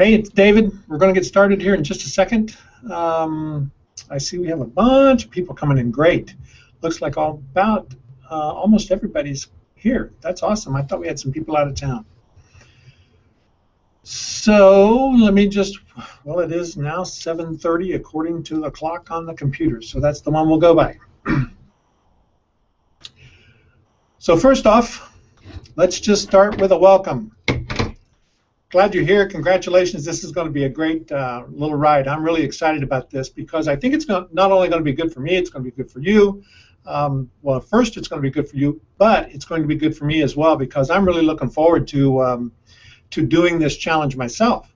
Hey, it's David. We're going to get started here in just a second. I see we have a bunch of people coming in. Great. Looks like almost everybody's here. That's awesome. I thought we had some people out of town. So let me well, it is now 7:30 according to the clock on the computer. So that's the one we'll go by. So first off, let's just start with a welcome. Glad you're here. Congratulations. This is going to be a great little ride. I'm really excited about this because I think it's not only going to be good for me, it's going to be good for you. Well, first it's going to be good for you, but it's going to be good for me as well because I'm really looking forward to doing this challenge myself.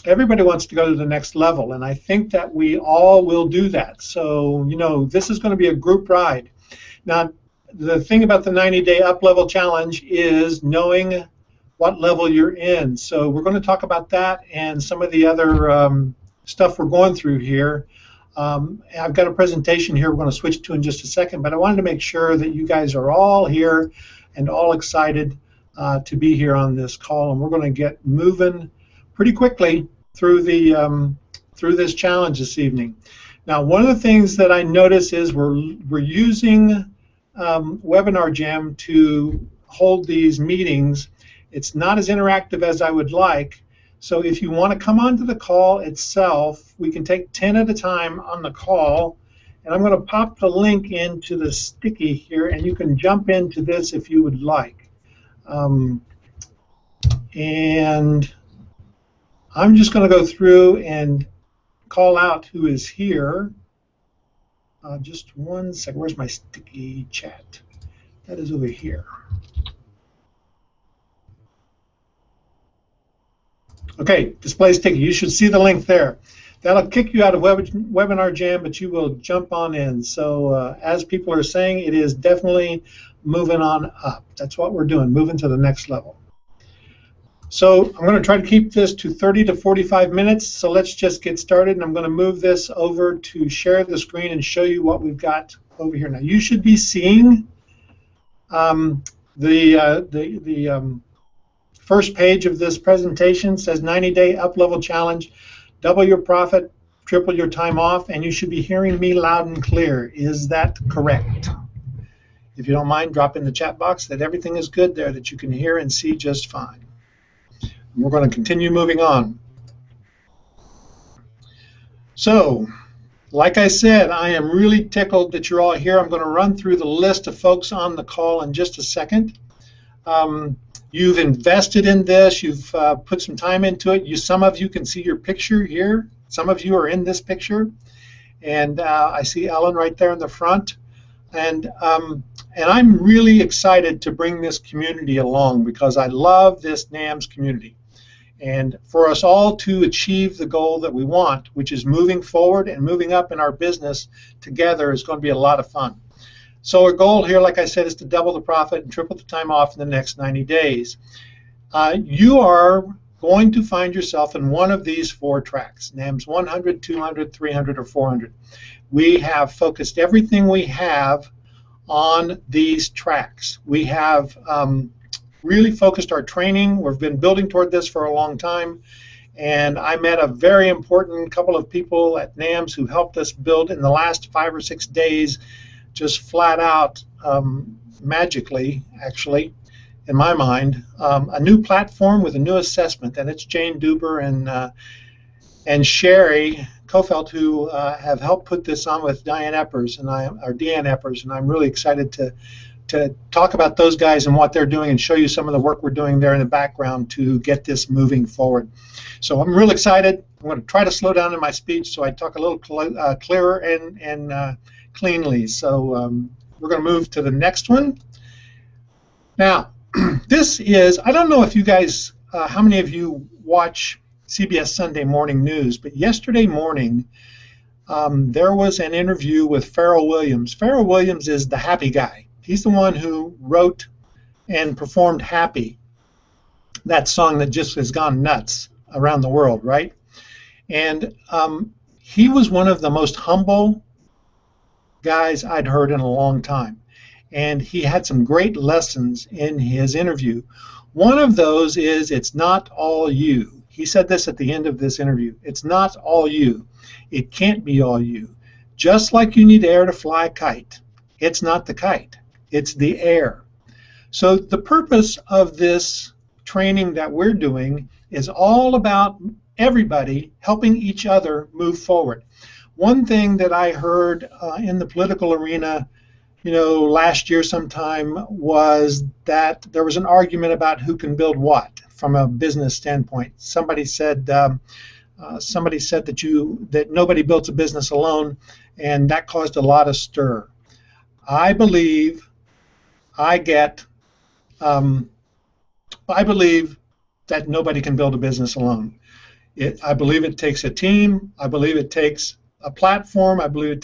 Everybody wants to go to the next level, and I think that we all will do that. So, you know, this is going to be a group ride. Now, the thing about the 90-day up-level challenge is knowing what level you're in. So we're going to talk about that and some of the other stuff we're going through here. I've got a presentation here we're going to switch to in just a second, but I wanted to make sure that you guys are all here and all excited to be here on this call, and we're going to get moving pretty quickly through this challenge this evening. Now, one of the things that I notice is we're using Webinar Jam to hold these meetings. It's not as interactive as I would like, so if you want to come onto the call itself, we can take 10 at a time on the call, and I'm going to pop the link into the sticky here, and you can jump into this if you would like. And I'm just going to go through and call out who is here. Just one second. Where's my sticky chat? That is over here. Okay, display sticky. You should see the link there. That'll kick you out of Webinar Jam, but you will jump on in. So as people are saying, it is definitely moving on up. That's what we're doing, moving to the next level. So I'm going to try to keep this to 30 to 45 minutes. So let's just get started, and I'm going to move this over to share the screen and show you what we've got over here. Now you should be seeing the first page of this presentation says 90-day up-level challenge, double your profit, triple your time off, and you should be hearing me loud and clear. Is that correct? If you don't mind, drop in the chat box that everything is good there, that you can hear and see just fine. And we're going to continue moving on. So, like I said, I am really tickled that you're all here. I'm going to run through the list of folks on the call in just a second. You've invested in this. You've put some time into it. Some of you can see your picture here. Some of you are in this picture. And I see Ellen right there in the front. And I'm really excited to bring this community along because I love this NAMS community. And for us all to achieve the goal that we want, which is moving forward and moving up in our business together, is going to be a lot of fun. So our goal here, like I said, is to double the profit and triple the time off in the next 90 days. You are going to find yourself in one of these 4 tracks, NAMS 100, 200, 300, or 400. We have focused everything we have on these tracks. We have really focused our training. We've been building toward this for a long time. And I met a very important couple of people at NAMS who helped us build in the last 5 or 6 days, just flat out magically, actually, in my mind, a new platform with a new assessment, and it's Jane Duber and Sherry Kofelt who have helped put this on with Deanne Eppers, and I'm really excited to talk about those guys and what they're doing and show you some of the work we're doing there in the background to get this moving forward. So I'm real excited. I'm going to try to slow down in my speech so I talk a little clearer and cleanly. So we're going to move to the next one. Now, this is, I don't know if you guys, how many of you watch CBS Sunday Morning News, but yesterday morning there was an interview with Pharrell Williams. Pharrell Williams is the happy guy. He's the one who wrote and performed Happy, that song that just has gone nuts around the world, right? And he was one of the most humble guys I'd heard in a long time. And he had some great lessons in his interview. One of those is, it's not all you. He said this at the end of this interview. It's not all you. It can't be all you. Just like you need air to fly a kite, it's not the kite, it's the air. So the purpose of this training that we're doing is all about everybody helping each other move forward. One thing that I heard in the political arena, last year sometime, was that there was an argument about who can build what from a business standpoint. Somebody said that nobody builds a business alone, and that caused a lot of stir. I believe that nobody can build a business alone. I believe it takes a team. I believe it takes a platform. I believe it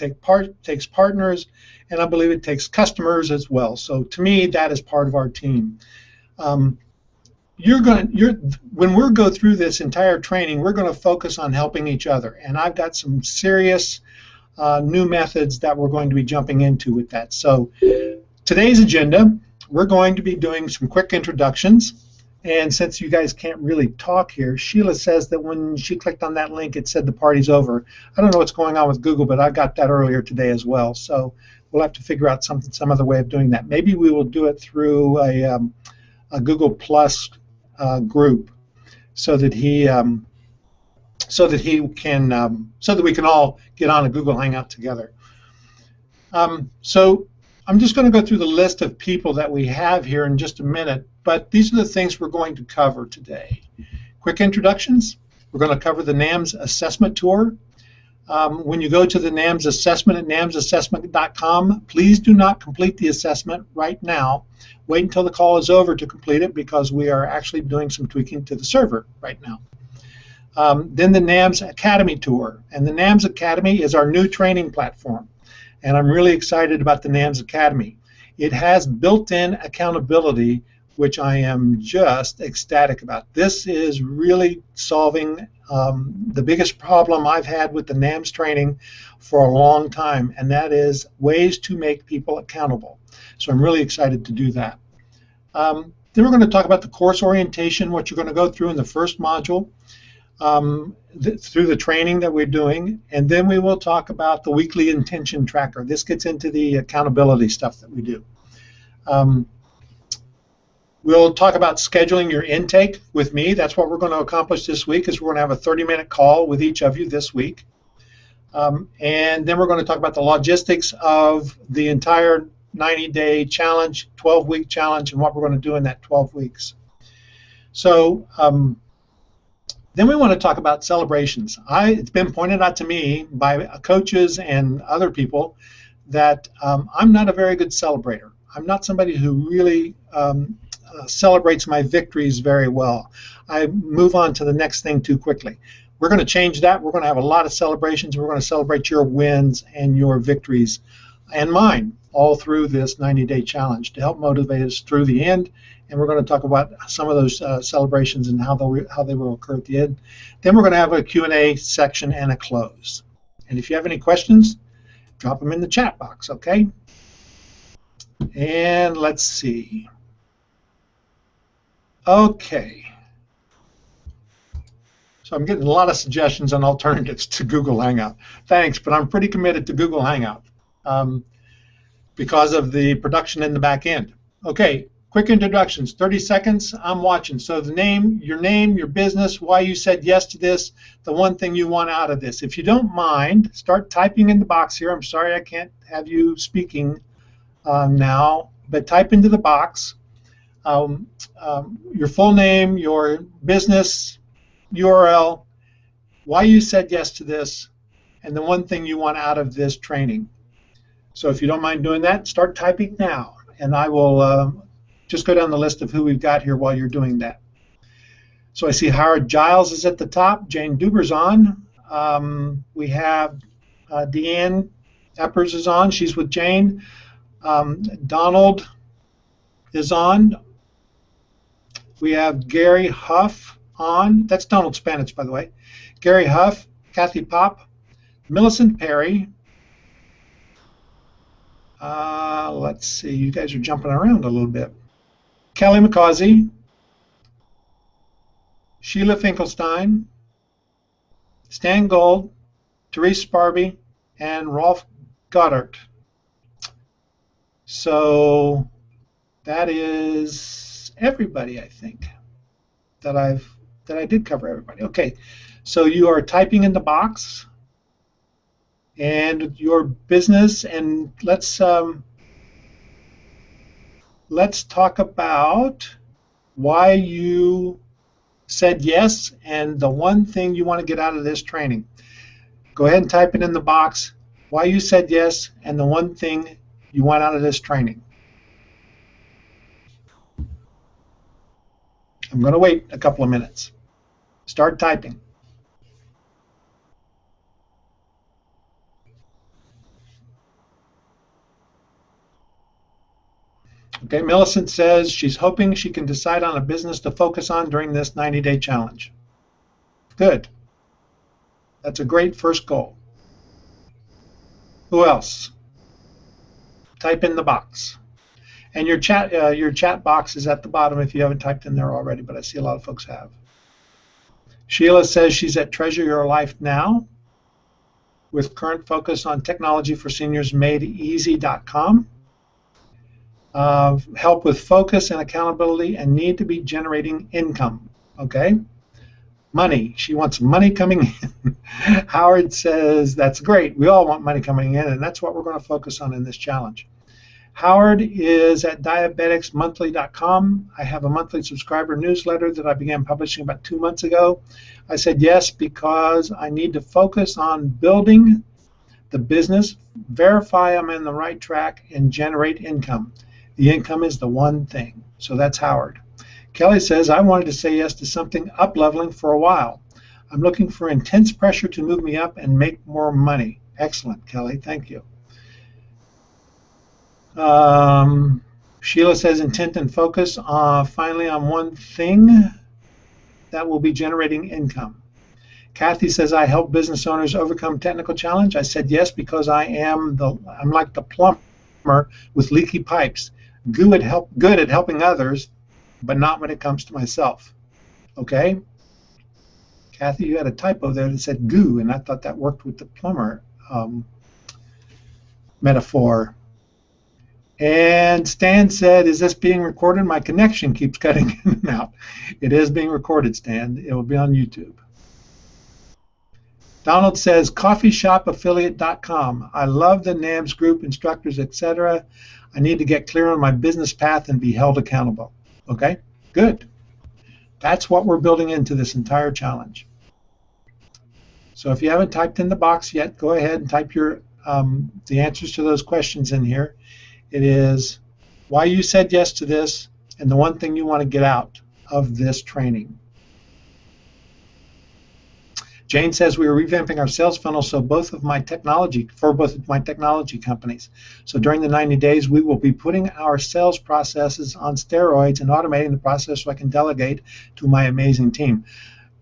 takes partners, and I believe it takes customers as well. So to me, that is part of our team. When we go through this entire training, we're going to focus on helping each other, and I've got some serious new methods that we're going to be jumping into with that. So today's agenda, we're going to be doing some quick introductions. And since you guys can't really talk here, Sheila says that when she clicked on that link, it said the party's over. I don't know what's going on with Google, but I got that earlier today as well. So we'll have to figure out some other way of doing that. Maybe we will do it through a Google Plus group, so that we can all get on a Google Hangout together. So I'm just going to go through the list of people that we have here in just a minute, but these are the things we're going to cover today. Quick introductions. We're going to cover the NAMS assessment tour. When you go to the NAMS assessment at namsassessment.com, please do not complete the assessment right now. Wait until the call is over to complete it, because we are actually doing some tweaking to the server right now. Then the NAMS Academy tour. And the NAMS Academy is our new training platform. And I'm really excited about the NAMS Academy. It has built-in accountability, which I am just ecstatic about. This is really solving the biggest problem I've had with the NAMS training for a long time, and that is ways to make people accountable. So I'm really excited to do that. Then we're going to talk about the course orientation, what you're going to go through in the first module, through the training that we're doing, and then we will talk about the weekly intention tracker. This gets into the accountability stuff that we do. We'll talk about scheduling your intake with me. That's what we're going to accomplish this week, is we're going to have a 30-minute call with each of you this week. And then we're going to talk about the logistics of the entire 90-day challenge, 12-week challenge, and what we're going to do in that 12 weeks. So then we want to talk about celebrations. It's been pointed out to me by coaches and other people that I'm not a very good celebrator. I'm not somebody who really celebrates my victories very well. I move on to the next thing too quickly. We're going to change that. We're going to have a lot of celebrations. We're going to celebrate your wins and your victories and mine all through this 90-day challenge to help motivate us through the end. And we're going to talk about some of those celebrations and how they will occur at the end. Then we're going to have a Q&A section and a close. And if you have any questions, drop them in the chat box, okay? And let's see. Okay. So I'm getting a lot of suggestions on alternatives to Google Hangout. Thanks, but I'm pretty committed to Google Hangout because of the production in the back end. Okay, quick introductions, 30 seconds, I'm watching. So your name, your business, why you said yes to this, the one thing you want out of this. If you don't mind, start typing in the box here. I'm sorry I can't have you speaking now, but type into the box your full name, your business URL, why you said yes to this, and the one thing you want out of this training. So if you don't mind doing that, start typing now, and I will just go down the list of who we've got here while you're doing that. So I see Howard Giles is at the top, Jane Duber's on, we have Deanne Eppers is on, she's with Jane, Donald is on, we have Gary Huff on, that's Donald Spanich, by the way, Gary Huff, Kathy Pop, Millicent Perry, let's see, you guys are jumping around a little bit, Kelly McCausey, Sheila Finkelstein, Stan Gold, Therese Sparby, and Rolf Goddard. So that is everybody, I think, that I did cover everybody. Okay, so you are typing in the box and your business, and let's talk about why you said yes and the one thing you want to get out of this training. Go ahead and type it in the box, why you said yes and the one thing you want out of this training. I'm going to wait a couple of minutes. Start typing. Okay, Millicent says she's hoping she can decide on a business to focus on during this 90-day challenge. Good. That's a great first goal. Who else? Type in the box. And your chat box is at the bottom if you haven't typed in there already, but I see a lot of folks have. Sheila says she's at Treasure Your Life Now with current focus on technology for seniors madeeasy.com. Help with focus and accountability and need to be generating income. Okay? Money. She wants money coming in. Howard says that's great. We all want money coming in, and that's what we're going to focus on in this challenge. Howard is at diabeticsmonthly.com. I have a monthly subscriber newsletter that I began publishing about 2 months ago. I said yes because I need to focus on building the business, verify I'm in the right track, and generate income. The income is the one thing. So that's Howard. Kelly says, I wanted to say yes to something up-leveling for a while. I'm looking for intense pressure to move me up and make more money. Excellent, Kelly. Thank you. Sheila says, intent and focus finally on one thing that will be generating income. Kathy says, I help business owners overcome technical challenge. I said yes because I'm like the plumber with leaky pipes. Good at helping others, but not when it comes to myself. Okay? Kathy, you had a typo there that said goo, and I thought that worked with the plumber metaphor. And Stan said, is this being recorded? My connection keeps cutting in and out. It is being recorded, Stan. It will be on YouTube. Donald says, coffeeshopaffiliate.com. I love the NAMS group, instructors, etc. I need to get clear on my business path and be held accountable. Okay, good. That's what we're building into this entire challenge. So if you haven't typed in the box yet, go ahead and type your the answers to those questions in here. It is why you said yes to this and the one thing you want to get out of this training. Jane says we are revamping our sales funnel for both of my technology companies. So during the 90 days, we will be putting our sales processes on steroids and automating the process so I can delegate to my amazing team.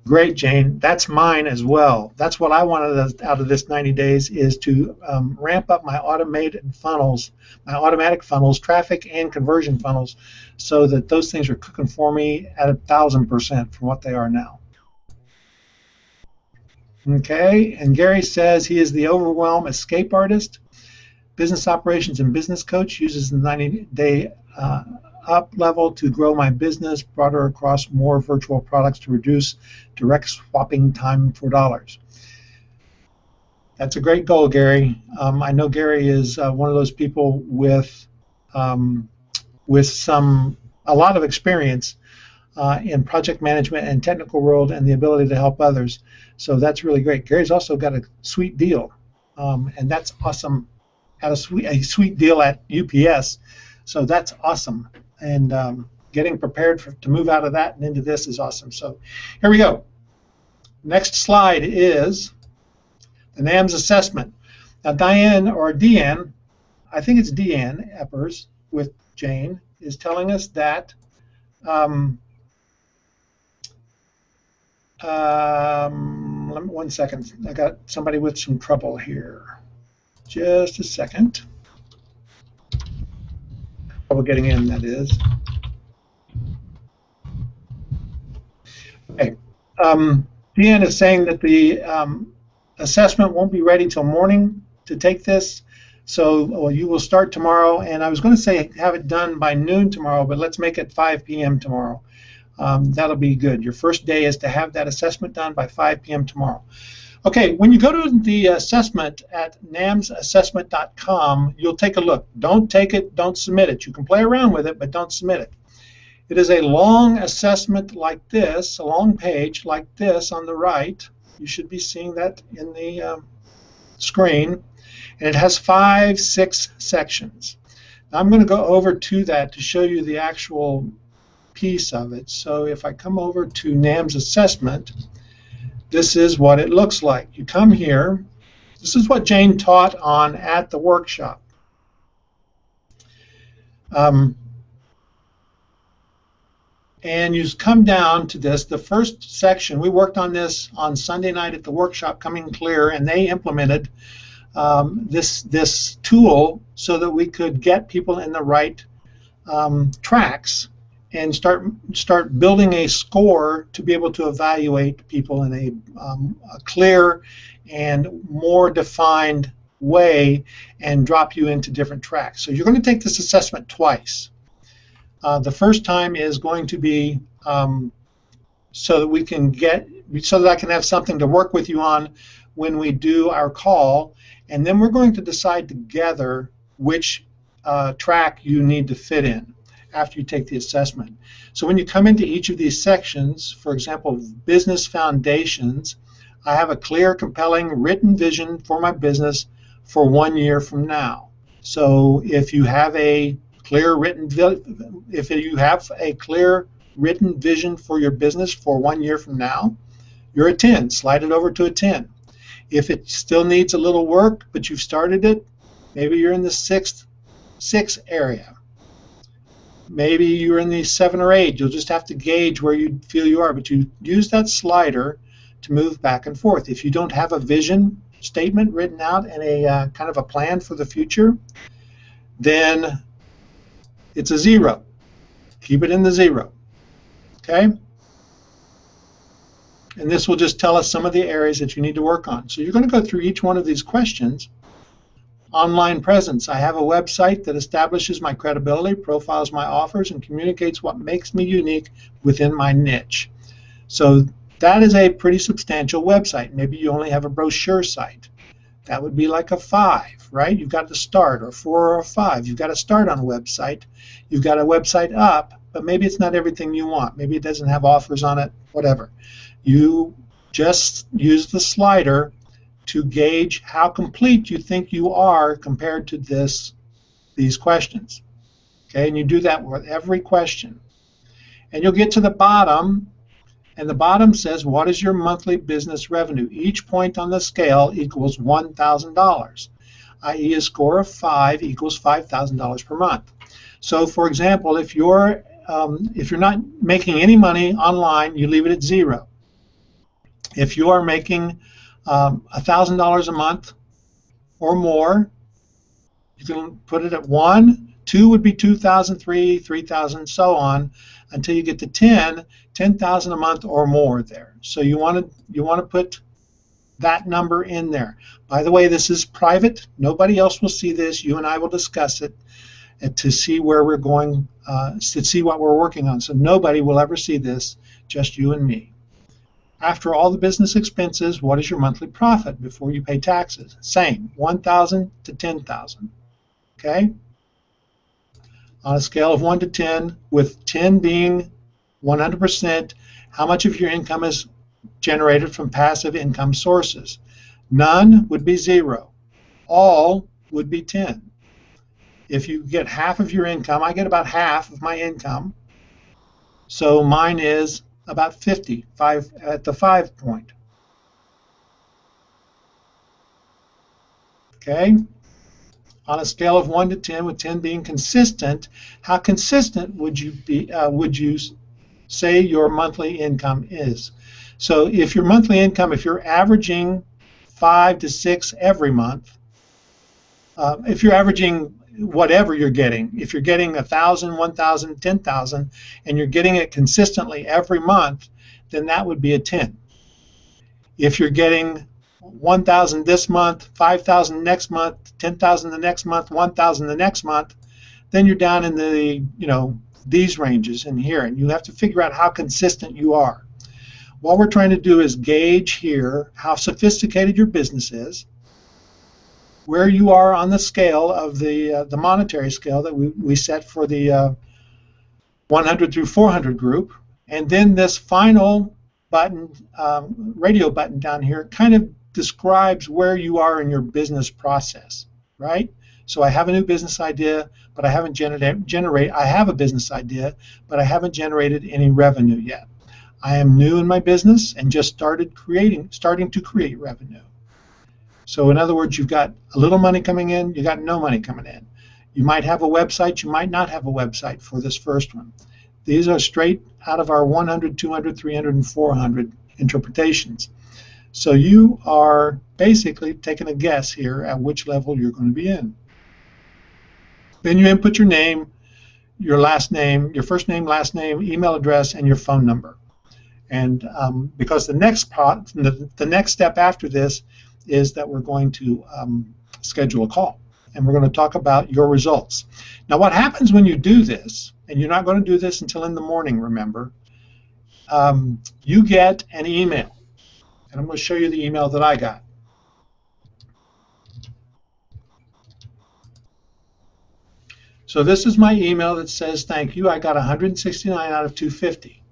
Great, Jane. That's mine as well. That's what I wanted out of this 90 days is to ramp up my automated funnels, my automatic funnels, traffic and conversion funnels, so that those things are cooking for me at 1,000% from what they are now. Okay, and Gary says he is the overwhelm escape artist, business operations and business coach, uses the 90-day up level to grow my business, broader across more virtual products to reduce direct swapping time for dollars. That's a great goal, Gary. I know Gary is one of those people with a lot of experience in project management and technical world and the ability to help others. So that's really great. Gary's also got a sweet deal, and that's awesome. Had a sweet deal at UPS, so that's awesome. And getting prepared to move out of that and into this is awesome. So here we go. Next slide is the NAMS assessment. Now Diane, or Deanne, I think it's Deanne Eppers with Jane, is telling us that let me 1 second. I got somebody with some trouble here. Just a second. Trouble getting in, that is. Okay. Deanne is saying that the assessment won't be ready till morning to take this. So you will start tomorrow, and I was going to say have it done by noon tomorrow, but let's make it 5 p.m. tomorrow. That'll be good. Your first day is to have that assessment done by 5 p.m. tomorrow. Okay, when you go to the assessment at namsassessment.com, you'll take a look. Don't take it, don't submit it. You can play around with it, but don't submit it. It is a long assessment like this, a long page like this on the right. You should be seeing that in the screen. And it has 5-6 sections. Now I'm going to go over to that to show you the actual piece of it. So if I come over to NAMS assessment, this is what it looks like. You come here. This is what Jane taught on at the workshop. And you come down to this, the first section. We worked on this on Sunday night at the workshop, Coming Clear, and they implemented this tool so that we could get people in the right tracks and start building a score to be able to evaluate people in a clear and more defined way and drop you into different tracks. So you're going to take this assessment twice. The first time is going to be so that I can have something to work with you on when we do our call, and then we're going to decide together which track you need to fit in after you take the assessment. So when you come into each of these sections, for example, business foundations, I have a clear, compelling, written vision for my business for 1 year from now. So if you have a clear written vision for your business for 1 year from now, you're a 10. Slide it over to a 10. If it still needs a little work, but you've started it, maybe you're in the 6 area. Maybe you're in the 7 or 8. You'll just have to gauge where you feel you are, but you use that slider to move back and forth. If you don't have a vision statement written out and a kind of a plan for the future, then it's a 0. Keep it in the 0. Okay? And this will just tell us some of the areas that you need to work on. So you're going to go through each one of these questions. Online presence. I have a website that establishes my credibility, profiles my offers, and communicates what makes me unique within my niche. So that is a pretty substantial website. Maybe you only have a brochure site. That would be like a 5, right? You've got to start, or a 4 or a 5. You've got to start on a website. You've got a website up, but maybe it's not everything you want. Maybe it doesn't have offers on it, whatever. You just use the slider to gauge how complete you think you are compared to these questions. Okay, and you do that with every question. And you'll get to the bottom, and the bottom says, what is your monthly business revenue? Each point on the scale equals $1,000, i.e. a score of 5 equals $5,000 per month. So for example, if you're not making any money online, you leave it at 0. If you are making $1,000 a month or more, you can put it at 1. 2 would be 2,000, 3, 3,000, so on, until you get to 10,000 a month or more there. So you want to put that number in there. By the way, this is private. Nobody else will see this. You and I will discuss it to see where we're going, to see what we're working on. So nobody will ever see this, just you and me. After all the business expenses, what is your monthly profit before you pay taxes? Same, 1,000 to 10,000. Okay? On a scale of 1 to 10, with 10 being 100%, how much of your income is generated from passive income sources? None would be 0. All would be 10. If you get half of your income, I get about half of my income, so mine is about 50, 5 at the 5 point. Okay? On a scale of 1 to 10, with 10 being consistent, how consistent would you be? Would you say your monthly income is? So if your monthly income, if you're averaging 5 to 6 every month, if you're averaging whatever you're getting, if you're getting 1,000, 1,000, 10,000, and you're getting it consistently every month, then that would be a 10. If you're getting 1,000 this month, 5,000 next month, 10,000 the next month, 1,000 the next month, then you're down in the, these ranges in here, and you have to figure out how consistent you are. What we're trying to do is gauge here how sophisticated your business is, where you are on the scale of the monetary scale that we set for the 100 through 400 group, and then this final button, radio button down here, kind of describes where you are in your business process, right? So I have a new business idea, but I haven't I have a business idea, but I haven't generated any revenue yet. I am new in my business and just starting to create revenue. So in other words, you've got a little money coming in, you got no money coming in. You might have a website, you might not have a website for this first one. These are straight out of our 100, 200, 300, and 400 interpretations. So you are basically taking a guess here at which level you're going to be in. Then you input your name, your last name, your first name, last name, email address, and your phone number. And because the next step after this is that we're going to schedule a call, and we're going to talk about your results. Now, what happens when you do this, and you're not going to do this until in the morning, remember, you get an email. And I'm going to show you the email that I got. So this is my email that says, thank you, I got 169 out of 250.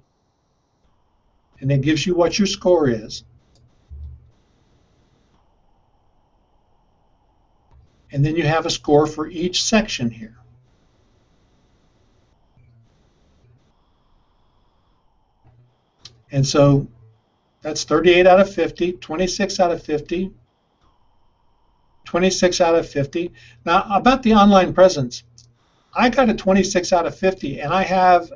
And it gives you what your score is. And then you have a score for each section here. And so that's 38 out of 50, 26 out of 50, 26 out of 50. Now, about the online presence, I got a 26 out of 50, and I have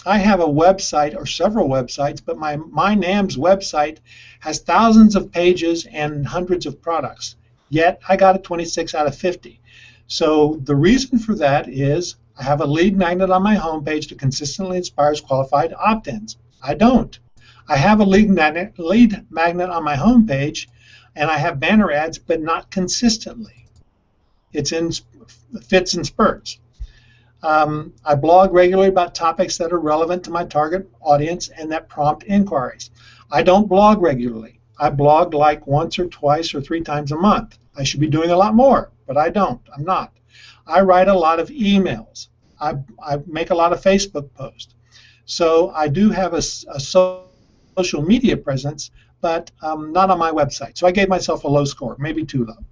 I have a website or several websites, but my MyNAMS website has thousands of pages and hundreds of products. Yet I got a 26 out of 50. So the reason for that is I have a lead magnet on my homepage that consistently inspires qualified opt-ins. I don't. I have a lead magnet on my homepage, and I have banner ads, but not consistently. It's in fits and spurts. I blog regularly about topics that are relevant to my target audience and that prompt inquiries. I don't blog regularly. I blog like once or twice or 3 times a month. I should be doing a lot more, but I don't. I'm not. I write a lot of emails. I make a lot of Facebook posts. So I do have a social media presence, but not on my website. So I gave myself a low score, maybe too low.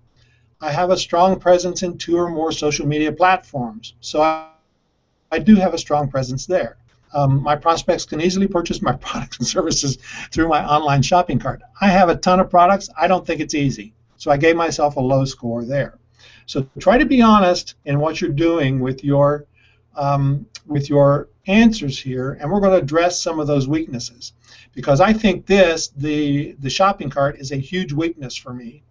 I have a strong presence in 2 or more social media platforms. So I do have a strong presence there. My prospects can easily purchase my products and services through my online shopping cart. I have a ton of products. I don't think it's easy. So I gave myself a low score there. So try to be honest in what you're doing with your answers here, and we're going to address some of those weaknesses, because I think the shopping cart is a huge weakness for me,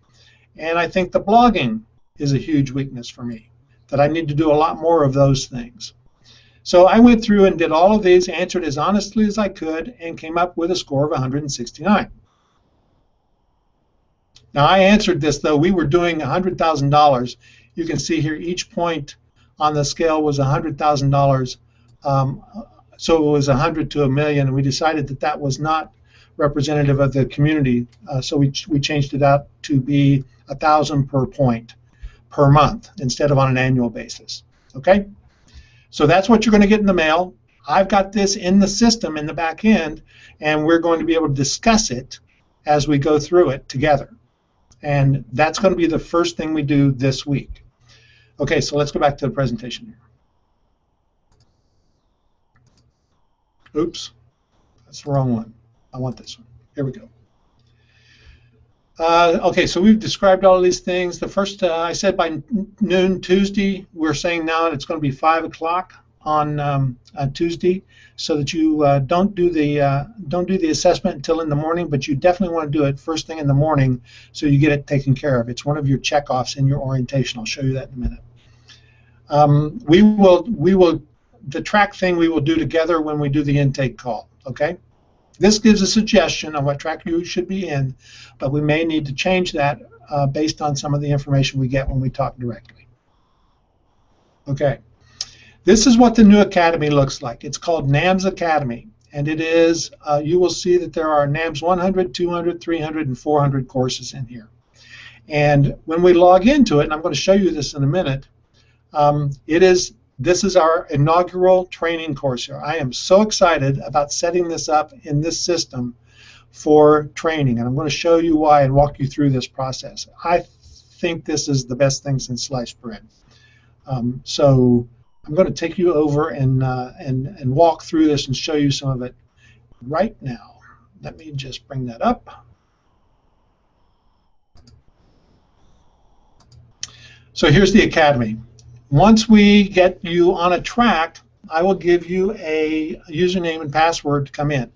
and I think the blogging is a huge weakness for me, that I need to do a lot more of those things. So I went through and did all of these, answered as honestly as I could, and came up with a score of 169. Now I answered this, though we were doing $100,000. You can see here each point on the scale was $100,000. So it was 100 to a million, and we decided that that was not representative of the community. So we changed it out to be 1,000 per point per month instead of on an annual basis. Okay? So that's what you're going to get in the mail. I've got this in the system in the back end, and we're going to be able to discuss it as we go through it together. And that's going to be the first thing we do this week. Okay, so let's go back to the presentation here. Oops, that's the wrong one. I want this one. Here we go. Okay, so we've described all of these things. The first, I said by noon Tuesday. We're saying now it's going to be 5 o'clock on Tuesday, so that you don't do the assessment until in the morning, but you definitely want to do it first thing in the morning so you get it taken care of. It's one of your checkoffs in your orientation. I'll show you that in a minute. We will the track thing we will do together when we do the intake call, okay? This gives a suggestion on what track you should be in, but we may need to change that based on some of the information we get when we talk directly. Okay, this is what the new academy looks like. It's called NAMS Academy, and it is, you will see that there are NAMS 100, 200, 300, and 400 courses in here. And when we log into it, and I'm going to show you this in a minute, this is our inaugural training course here. I am so excited about setting this up in this system for training, and I'm going to show you why and walk you through this process. I think this is the best thing since sliced bread. So I'm going to take you over and walk through this and show you some of it right now. Let me just bring that up. So here's the academy. Once we get you on a track, I will give you a username and password to come in.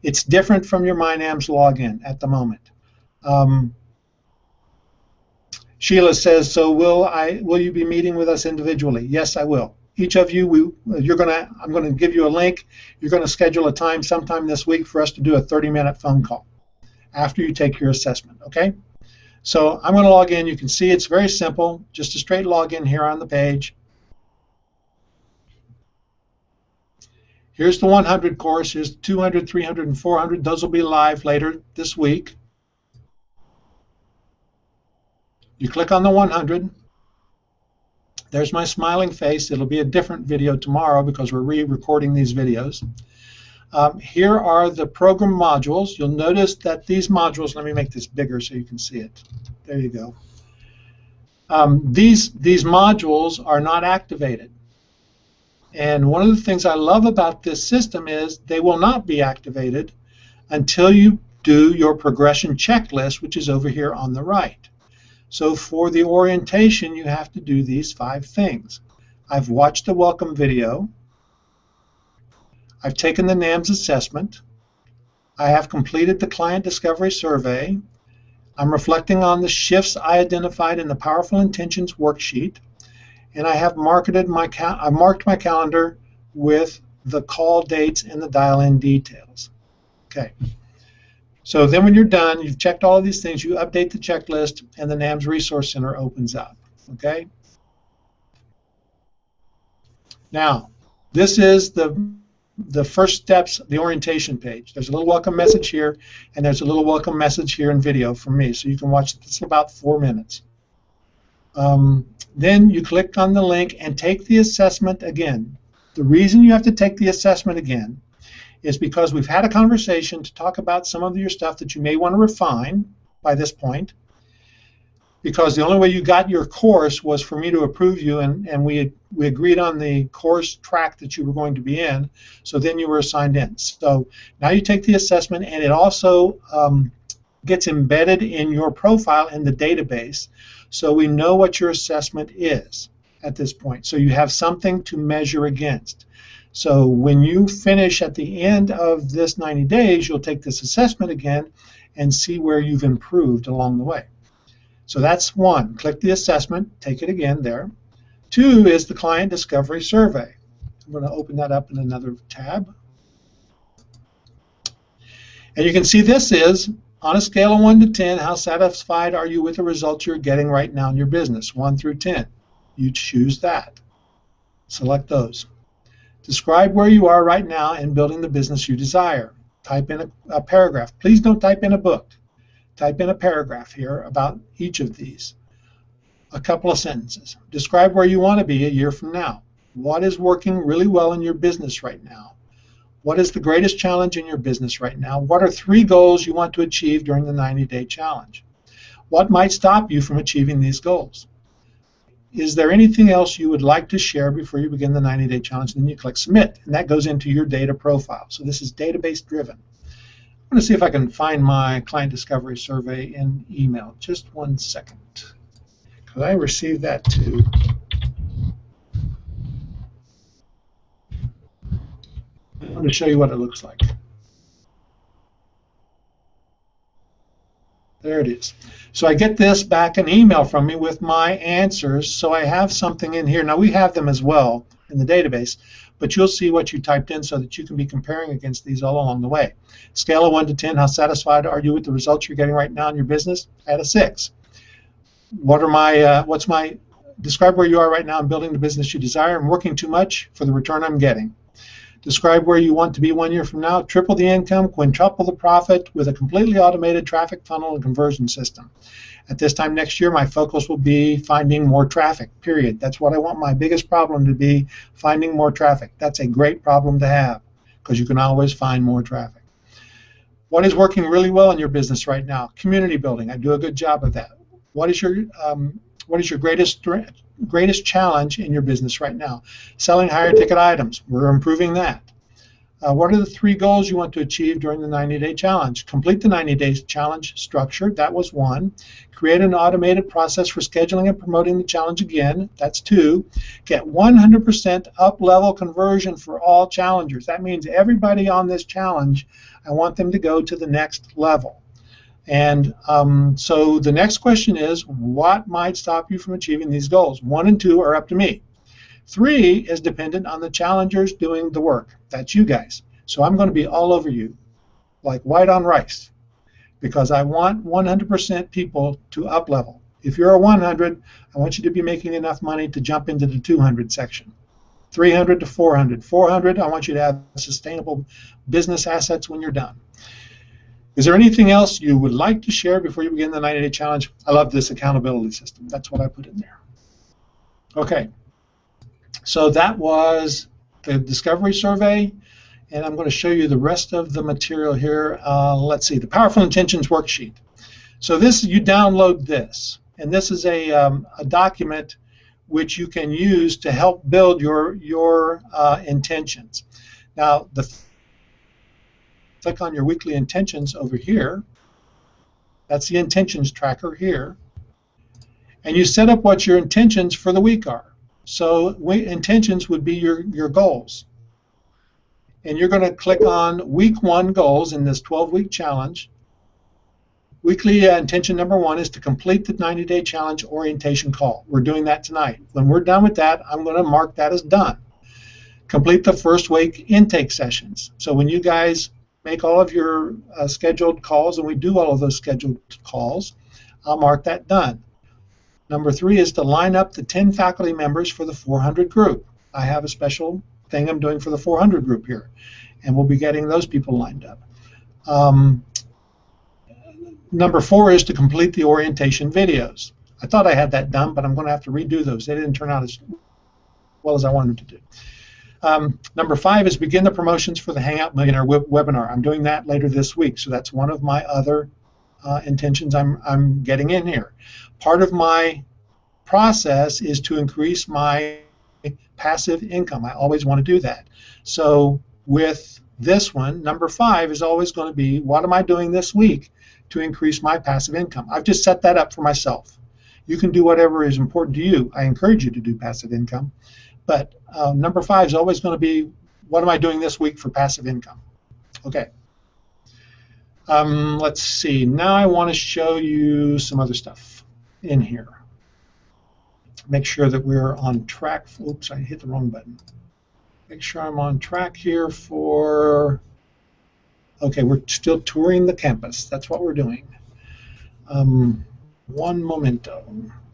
It's different from your MyNAMS login at the moment. Sheila says, so will you be meeting with us individually? Yes, I will. Each of you, I'm going to give you a link. You're going to schedule a time sometime this week for us to do a 30-minute phone call after you take your assessment, okay? So I'm going to log in. You can see it's very simple, just a straight login here on the page. Here's the 100 course. Here's 200, 300, and 400. Those will be live later this week. You click on the 100. There's my smiling face. It'll be a different video tomorrow because we're re-recording these videos. Here are the program modules. You'll notice that these modules, let me make this bigger so you can see it. There you go. These modules are not activated. And one of the things I love about this system is they will not be activated until you do your progression checklist, which is over here on the right. So for the orientation, you have to do these 5 things. I've watched the welcome video. I've taken the NAMS assessment. I have completed the client discovery survey. I'm reflecting on the shifts I identified in the Powerful Intentions worksheet. And I have marked my calendar with the call dates and the dial-in details. Okay. So then when you're done, you've checked all of these things, you update the checklist, and the NAMS Resource Center opens up. Okay? Now, this is the first steps, the orientation page. There's a little welcome message here, and there's a little welcome message here in video from me, so you can watch this in about 4 minutes. Then you click on the link and take the assessment again. The reason you have to take the assessment again is because we've had a conversation to talk about some of your stuff that you may want to refine by this point, because the only way you got your course was for me to approve you, and we agreed on the course track that you were going to be in, so then you were assigned in. So now you take the assessment, and it also gets embedded in your profile in the database, so we know what your assessment is at this point. So you have something to measure against. So when you finish at the end of this 90 days, you'll take this assessment again and see where you've improved along the way. So that's 1. Click the assessment, take it again there. 2 is the client discovery survey. I'm going to open that up in another tab. And you can see this is, on a scale of 1 to 10, how satisfied are you with the results you're getting right now in your business, 1 through 10. You choose that. Select those. Describe where you are right now in building the business you desire. Type in a paragraph. Please don't type in a book. Type in a paragraph here about each of these. A couple of sentences. Describe where you want to be a year from now. What is working really well in your business right now? What is the greatest challenge in your business right now? What are 3 goals you want to achieve during the 90-day challenge? What might stop you from achieving these goals? Is there anything else you would like to share before you begin the 90-day challenge? And then you click Submit, and that goes into your data profile. So this is database driven. I'm going to see if I can find my client discovery survey in email. Just 1 second, because I received that too. I'm going to show you what it looks like. There it is. So I get this back an email from me with my answers, so I have something in here. Now we have them as well, in the database, but you'll see what you typed in so that you can be comparing against these all along the way. Scale of 1 to 10, how satisfied are you with the results you're getting right now in your business? At a 6. Describe where you are right now in building the business you desire. I'm working too much for the return I'm getting. Describe where you want to be 1 year from now. Triple the income, quintuple the profit with a completely automated traffic funnel and conversion system. At this time next year, my focus will be finding more traffic, period. That's what I want my biggest problem to be, finding more traffic. That's a great problem to have because you can always find more traffic. What is working really well in your business right now? Community building. I do a good job of that. What is your greatest challenge in your business right now? Selling higher ticket items. We're improving that. What are the 3 goals you want to achieve during the 90-day challenge? Complete the 90-day challenge structure. That was 1. Create an automated process for scheduling and promoting the challenge again. That's 2. Get 100% up-level conversion for all challengers. That means everybody on this challenge, I want them to go to the next level. And so the next question is, what might stop you from achieving these goals? 1 and 2 are up to me. 3 is dependent on the challengers doing the work. That's you guys. So I'm going to be all over you, like white on rice, because I want 100% people to up level. If you're a 100, I want you to be making enough money to jump into the 200 section. 300 to 400. 400, I want you to have sustainable business assets when you're done. Is there anything else you would like to share before you begin the 90-day challenge? I love this accountability system. That's what I put in there. Okay. So that was the discovery survey, and I'm going to show you the rest of the material here. Let's see, the Powerful Intentions worksheet. So this, you download this, and this is a document which you can use to help build your intentions. Now, click on your weekly intentions over here. That's the intentions tracker here, and you set up what your intentions for the week are. So intentions would be your goals. And you're going to click on week 1 goals in this 12-week challenge. Weekly intention number 1 is to complete the 90-day challenge orientation call. We're doing that tonight. When we're done with that, I'm going to mark that as done. Complete the first week intake sessions. So when you guys make all of your scheduled calls, and we do all of those scheduled calls, I'll mark that done. Number 3 is to line up the 10 faculty members for the 400 group. I have a special thing I'm doing for the 400 group here, and we'll be getting those people lined up. Number 4 is to complete the orientation videos. I thought I had that done, but I'm going to have to redo those. They didn't turn out as well as I wanted them to do. Number 5 is begin the promotions for the Hangout Millionaire webinar. I'm doing that later this week, so that's one of my other intentions I'm getting in here. Part of my process is to increase my passive income. I always want to do that. So with this one, number 5 is always going to be, what am I doing this week to increase my passive income? I've just set that up for myself. You can do whatever is important to you. I encourage you to do passive income. But number 5 is always going to be, what am I doing this week for passive income? Okay. Let's see. Now I want to show you some other stuff in here. Make sure that we're on track. Oops, I hit the wrong button. Make sure I'm on track here for... Okay, we're still touring the campus. That's what we're doing. One momento.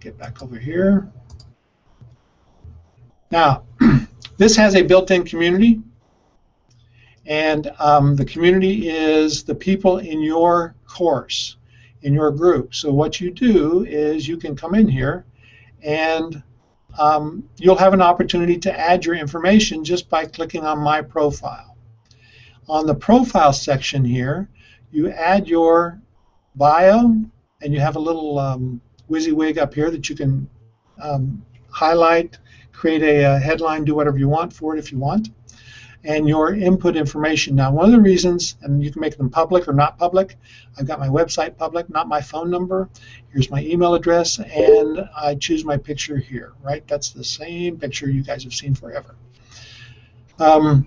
Get back over here. Now, this has a built-in community, and the community is the people in your course, in your group. So what you do is you can come in here, and you'll have an opportunity to add your information just by clicking on My Profile. On the Profile section here, you add your bio, and you have a little WYSIWYG up here that you can highlight, create a headline, do whatever you want for it if you want, and your input information. Now, one of the reasons, and you can make them public or not public, I've got my website public, not my phone number. Here's my email address, and I choose my picture here, right? That's the same picture you guys have seen forever. And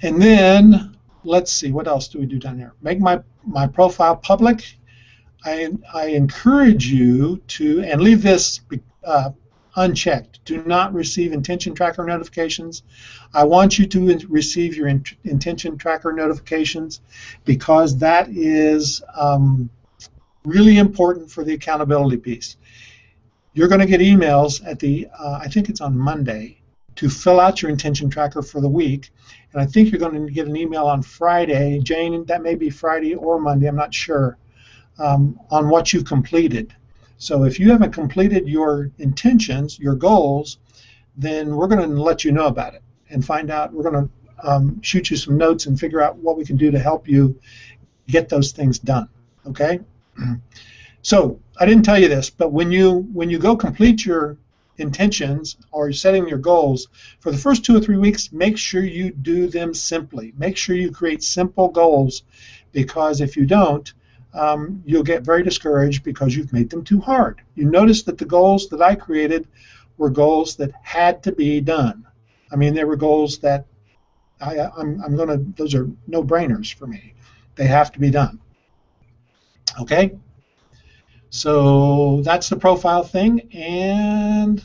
then, let's see, what else do we do down here? Make my profile public. I encourage you to, and leave this unchecked. Do not receive intention tracker notifications. I want you to receive your intention tracker notifications because that is really important for the accountability piece. You're going to get emails at the, I think it's on Monday, to fill out your intention tracker for the week. And I think you're going to get an email on Friday, Jane, that may be Friday or Monday, I'm not sure, on what you've completed. So if you haven't completed your intentions, your goals, then we're going to let you know about it and find out. We're going to shoot you some notes and figure out what we can do to help you get those things done. Okay? So I didn't tell you this, but when you go complete your intentions or you're setting your goals, for the first 2 or 3 weeks, make sure you do them simply. Make sure you create simple goals, because if you don't, you'll get very discouraged because you've made them too hard. You notice that the goals that I created were goals that had to be done. I mean, they were goals that those are no-brainers for me. They have to be done. Okay? So that's the profile thing, and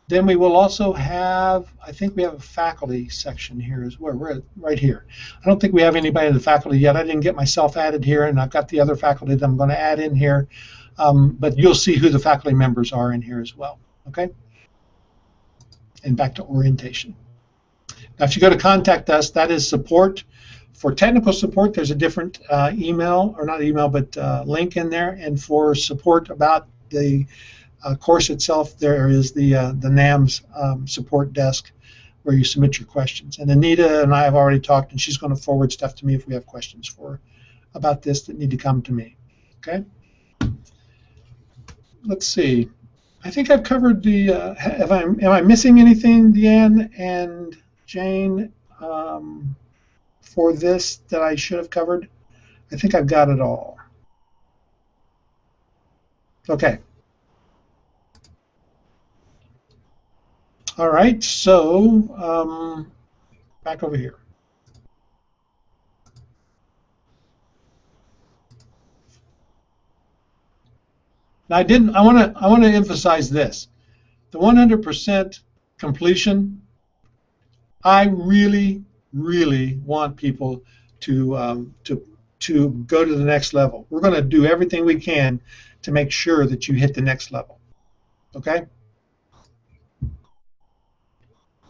then we will also have, I think we have a faculty section here as well. We're right here. I don't think we have anybody in the faculty yet. I didn't get myself added here, and I've got the other faculty that I'm going to add in here, but you'll see who the faculty members are in here as well. Okay? And back to orientation. Now, if you go to contact us, that is support. For technical support, there's a different email, or not email, but link in there. And for support about the course itself, there is the NAMS support desk where you submit your questions. And Anita and I have already talked, and she's going to forward stuff to me if we have questions about this that need to come to me. Okay? Let's see. I think I've covered the. Am I missing anything, Deanne and Jane? For this that I should have covered? I think I've got it all. Okay. All right, so back over here. Now I want to emphasize this. The 100% completion, I really want people to go to the next level. We're going to do everything we can to make sure that you hit the next level. Okay?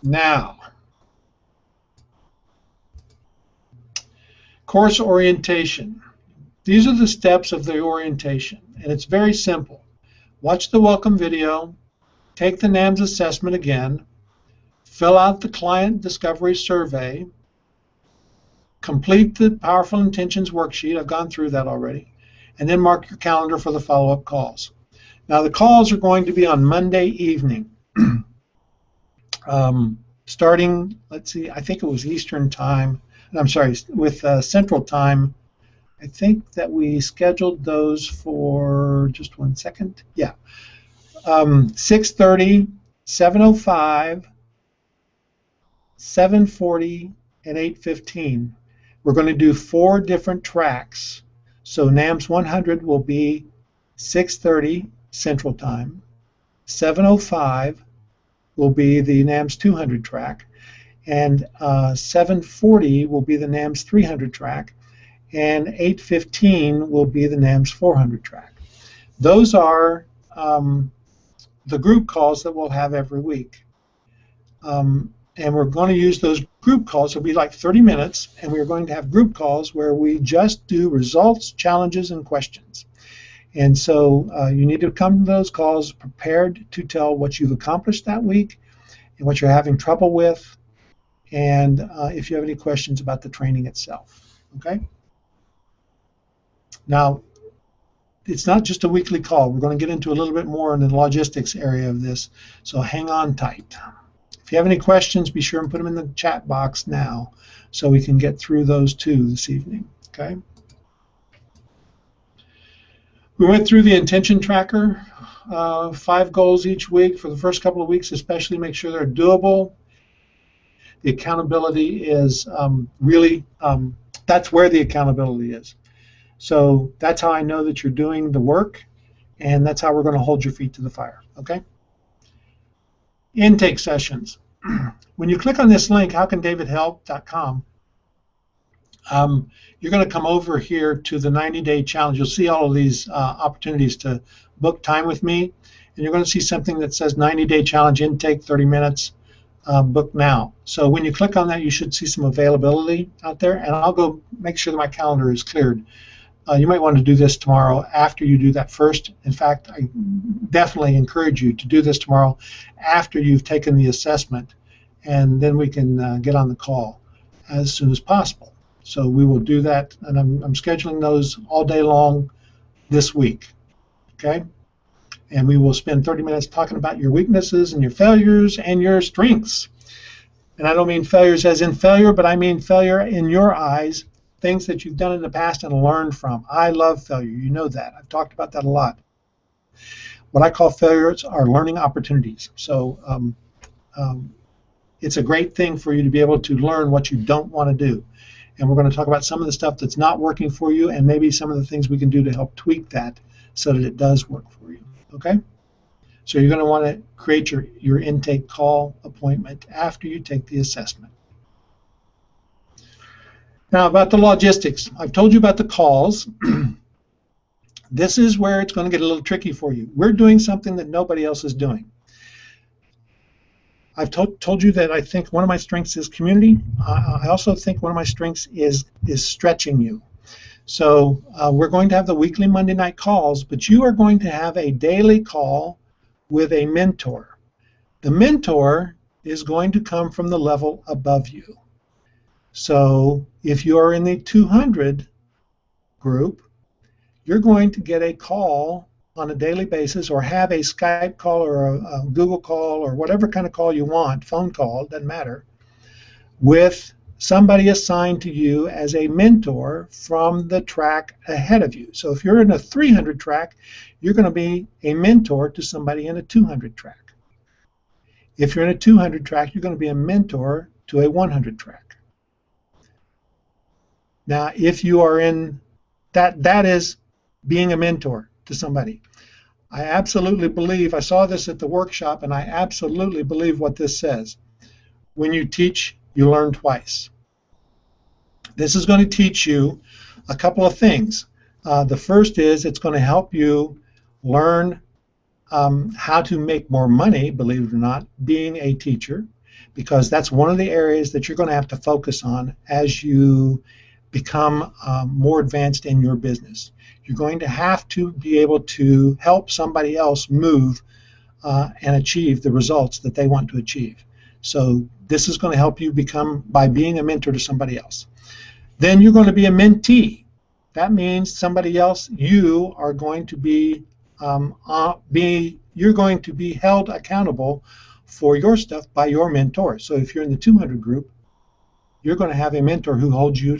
Now, course orientation. These are the steps of the orientation, and it's very simple. Watch the welcome video, take the NAMS assessment again, fill out the client discovery survey, complete the Powerful Intentions worksheet. I've gone through that already. And then mark your calendar for the follow-up calls. Now, the calls are going to be on Monday evening. Starting, let's see, I think it was Eastern time. I'm sorry, with Central time. I think that we scheduled those for, just one second. Yeah. 6:30, 7:05, 7:40, and 8:15. We're going to do 4 different tracks. So NAMS 100 will be 6:30 Central Time. 7:05 will be the NAMS 200 track. And 7:40 will be the NAMS 300 track. And 8:15 will be the NAMS 400 track. Those are the group calls that we'll have every week. And we're going to use those group calls. It'll be like 30 minutes, and we're going to have group calls where we just do results, challenges, and questions. And so you need to come to those calls prepared to tell what you've accomplished that week and what you're having trouble with, and if you have any questions about the training itself. Okay? Now, it's not just a weekly call. We're going to get into a little bit more in the logistics area of this, so hang on tight. If you have any questions, be sure and put them in the chat box now so we can get through those too this evening. Okay? We went through the intention tracker, 5 goals each week for the first couple of weeks, especially make sure they're doable. The accountability is really, that's where the accountability is. So that's how I know that you're doing the work, and that's how we're going to hold your feet to the fire. Okay? Intake sessions. When you click on this link, howcandavidhelp.com, you're going to come over here to the 90-day challenge. You'll see all of these opportunities to book time with me, and you're going to see something that says 90-day challenge intake, 30 minutes, book now. So when you click on that, you should see some availability out there, and I'll go make sure that my calendar is cleared. You might want to do this tomorrow after you do that first. In fact, I definitely encourage you to do this tomorrow after you've taken the assessment, and then we can get on the call as soon as possible. So we will do that, and I'm scheduling those all day long this week, okay? And we will spend 30 minutes talking about your weaknesses and your failures and your strengths. And I don't mean failures as in failure, but I mean failure in your eyes, things that you've done in the past and learned from. I love failure. You know that. I've talked about that a lot. What I call failures are learning opportunities. So it's a great thing for you to be able to learn what you don't want to do. And we're going to talk about some of the stuff that's not working for you and maybe some of the things we can do to help tweak that so that it does work for you. Okay? So you're going to want to create your intake call appointment after you take the assessment. Now about the logistics. I've told you about the calls. This is where it's going to get a little tricky for you. We're doing something that nobody else is doing. I've told you that I think one of my strengths is community. I also think one of my strengths is stretching you. So we're going to have the weekly Monday night calls, but you are going to have a daily call with a mentor. The mentor is going to come from the level above you. So if you are in the 200 group, you're going to get a call on a daily basis, or have a Skype call or a Google call or whatever kind of call you want, phone call, doesn't matter, with somebody assigned to you as a mentor from the track ahead of you. So if you're in a 300 track, you're going to be a mentor to somebody in a 200 track. If you're in a 200 track, you're going to be a mentor to a 100 track. Now, if you are in that is being a mentor to somebody. I absolutely believe, I saw this at the workshop, and I absolutely believe what this says. When you teach, you learn twice. This is going to teach you a couple of things. The first is it's going to help you learn how to make more money, believe it or not, being a teacher, because that's one of the areas that you're going to have to focus on as you become more advanced in your business. You're going to have to be able to help somebody else move and achieve the results that they want to achieve. So this is going to help you become by being a mentor to somebody else. Then you're going to be a mentee. That means somebody else, you are going to be, you're going to be held accountable for your stuff by your mentor. So if you're in the 200 group, you're going to have a mentor who holds you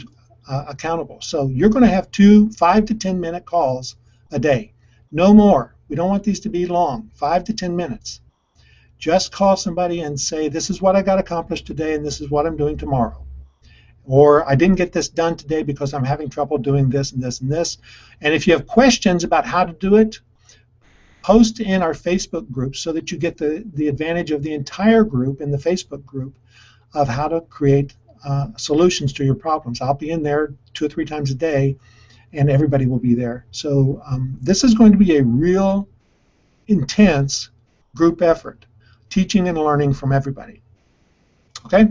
accountable. So you're going to have 5 to 10 minute calls a day. No more. We don't want these to be long. 5 to 10 minutes. Just call somebody and say, this is what I got accomplished today and this is what I'm doing tomorrow. Or I didn't get this done today because I'm having trouble doing this and this and this. And if you have questions about how to do it, post in our Facebook group so that you get the advantage of the entire group in the Facebook group of how to create solutions to your problems. I'll be in there 2 or 3 times a day, and everybody will be there. So this is going to be a real intense group effort, teaching and learning from everybody. Okay?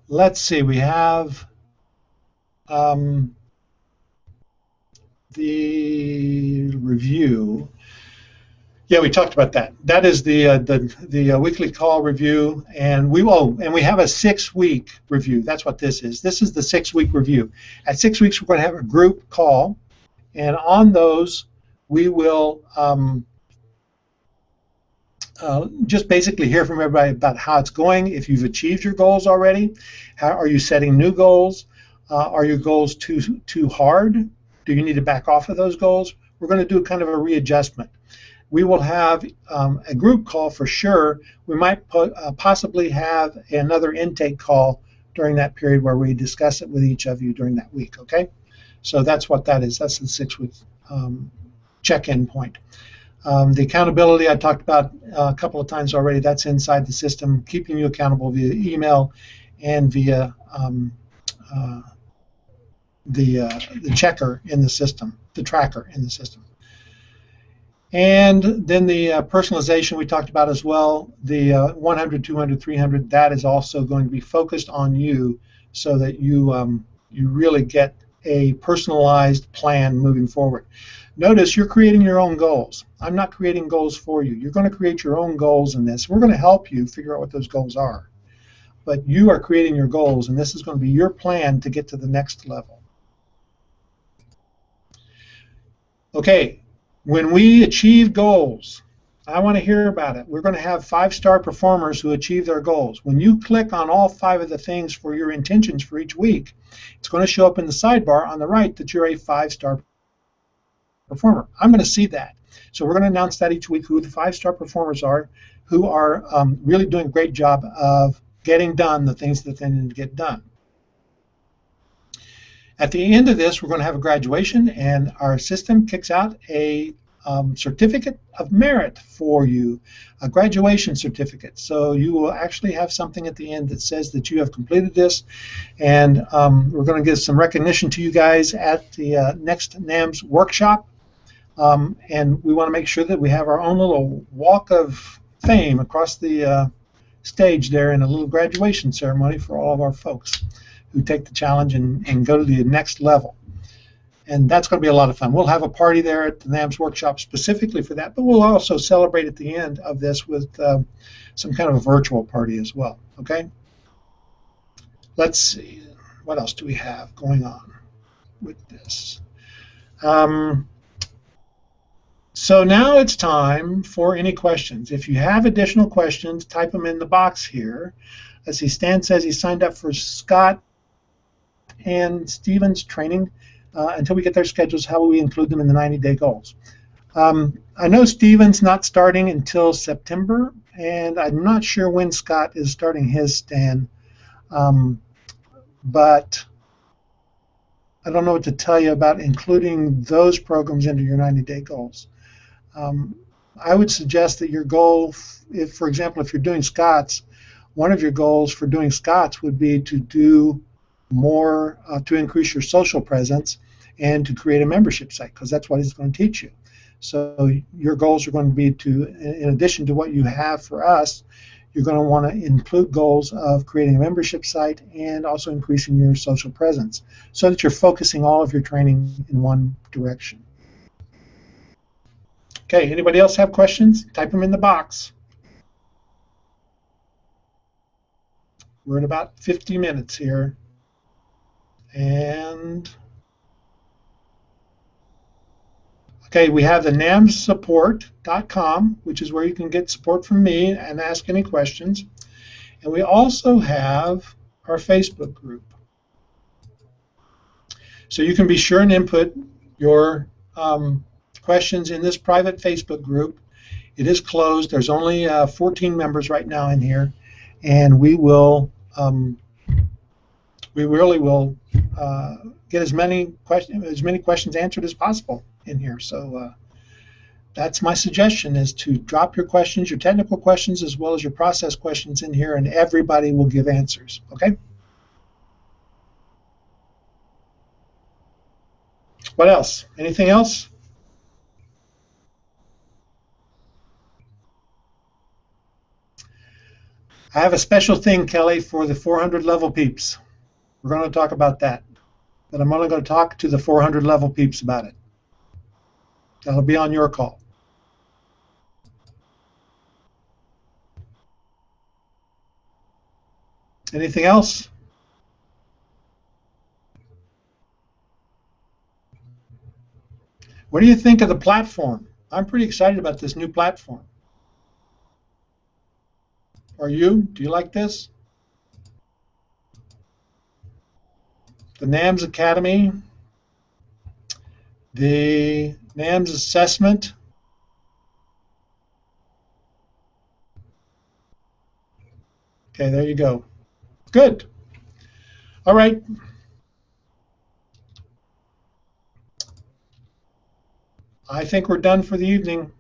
Let's see, we have the review. Yeah, we talked about that. That is the weekly call review, and we have a 6-week review. That's what this is. This is the 6-week review. At 6 weeks, we're going to have a group call, and on those, we will just basically hear from everybody about how it's going. If you've achieved your goals already, how are you setting new goals? Are your goals too hard? Do you need to back off of those goals? We're going to do kind of a readjustment. We will have a group call for sure. We might possibly have another intake call during that period where we discuss it with each of you during that week, okay? So that's what that is. That's the 6-week check-in point. The accountability I talked about a couple of times already, that's inside the system, keeping you accountable via email and via the checker in the system, the tracker in the system. And then the personalization we talked about as well, the 100, 200, 300, that is also going to be focused on you so that you really get a personalized plan moving forward. Notice you're creating your own goals. I'm not creating goals for you. You're going to create your own goals in this. We're going to help you figure out what those goals are. But you are creating your goals, and this is going to be your plan to get to the next level. Okay, when we achieve goals, I want to hear about it. We're going to have 5-star performers who achieve their goals. When you click on all 5 of the things for your intentions for each week, it's going to show up in the sidebar on the right that you're a 5-star performer. I'm going to see that. So we're going to announce that each week who the 5-star performers are who are really doing a great job of getting done the things that they need to get done. At the end of this, we're going to have a graduation, and our system kicks out a certificate of merit for you, a graduation certificate. So you will actually have something at the end that says that you have completed this, and we're going to give some recognition to you guys at the next NAMS workshop, and we want to make sure that we have our own little walk of fame across the stage there in a little graduation ceremony for all of our folks who take the challenge and go to the next level. And that's going to be a lot of fun. We'll have a party there at the NAMS workshop specifically for that, but we'll also celebrate at the end of this with some kind of a virtual party as well. Okay? Let's see. What else do we have going on with this? So now it's time for any questions. If you have additional questions, type them in the box here. Let's see, Stan says he signed up for Scott and Stephen's training. Until we get their schedules, how will we include them in the 90-day goals? I know Stephen's not starting until September, and I'm not sure when Scott is starting his, Stan. But I don't know what to tell you about including those programs into your 90-day goals. I would suggest that your goal, if, for example, if you're doing Scott's, one of your goals for doing Scott's would be to do more to increase your social presence and to create a membership site, because that's what he's going to teach you. So your goals are going to be to, in addition to what you have for us, you're going to want to include goals of creating a membership site and also increasing your social presence so that you're focusing all of your training in one direction. Okay, anybody else have questions? Type them in the box. We're at about 50 minutes here. And okay, we have the namssupport.com, which is where you can get support from me and ask any questions. And we also have our Facebook group. So you can be sure and input your questions in this private Facebook group. It is closed. There's only 14 members right now in here, and we will we really will get as many questions answered as possible in here. So that's my suggestion, is to drop your questions, your technical questions, as well as your process questions in here, and everybody will give answers. Okay? What else? Anything else? I have a special thing, Kelly, for the 400 level peeps. We're going to talk about that. But I'm only going to talk to the 400 level peeps about it. That'll be on your call. Anything else? What do you think of the platform? I'm pretty excited about this new platform. Are you? Do you like this? The NAMS Academy, the NAMS assessment. Okay, there you go. Good. All right. I think we're done for the evening.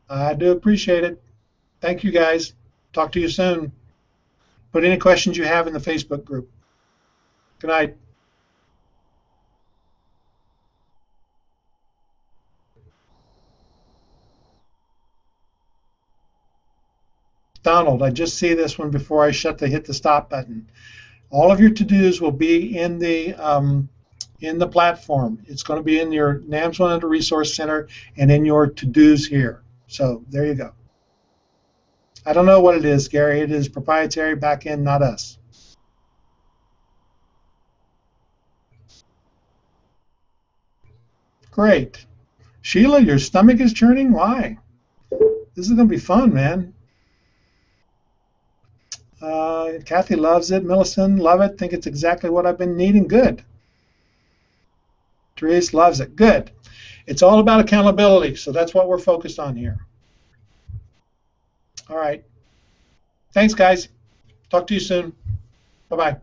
I do appreciate it. Thank you, guys. Talk to you soon. Put any questions you have in the Facebook group. Good night. Donald, I just see this one before I hit the stop button. All of your to-dos will be in the platform. It's going to be in your NAMS 100 Resource Center and in your to-dos here. So there you go. I don't know what it is, Gary. It is proprietary backend, not us. Great. Sheila, your stomach is churning? Why? This is going to be fun, man. Kathy loves it. Millicent, love it. Think it's exactly what I've been needing. Good. Therese loves it. Good. It's all about accountability, so that's what we're focused on here. All right. Thanks, guys. Talk to you soon. Bye-bye.